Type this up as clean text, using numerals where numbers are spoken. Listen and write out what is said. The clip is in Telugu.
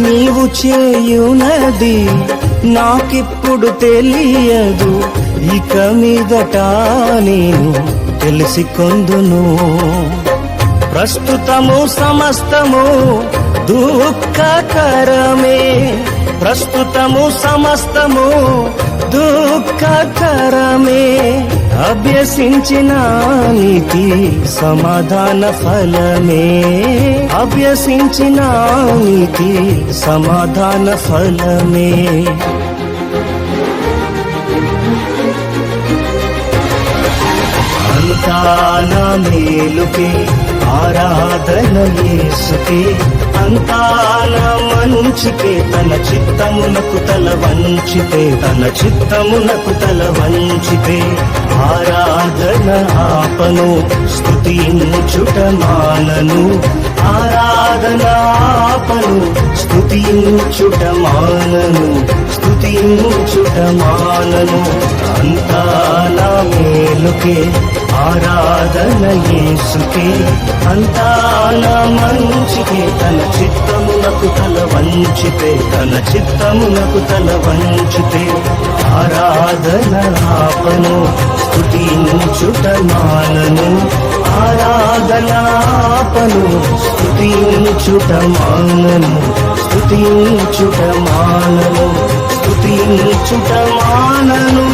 నీవు చేయునది నాకిప్పుడు తెలియదు, ఇక మీదట నేను తెలిసికొందును. ప్రస్తుతము సమస్తము దుఃఖకరమే, ప్రస్తుతము సమస్తము దుఃఖకరమే. అభ్యసించిన నీతి సమాధాన ఫలమే, అభ్యసించిన నీతి సమాధాన ఫలమే. అంతా నా మేలుకే ఆరాధన యేసుకే, అంతా నా మంచికే. తన చిత్తమునకు తల వంచితే, తన చిత్తమునకు తల వంచితే ఆరాధన ఆపను, స్తుతించుట మానను. ఆరాధన ఆపను, స్తుతించుట మానను, స్తుతించుట మానను. అంతా నా మేలుకే ఆరాధన యేసుకే, అంతా నా మంచికే. తన చిత్తమునకు తల వంచితే, తన చిత్తమునకు తల వంచితే ఆరాధన ఆపను, స్తుతించుట మానను. ఆరాధన ఆపను, స్తుతించుట మానను, స్తుతించుట మానను, స్తుతించుట మానను.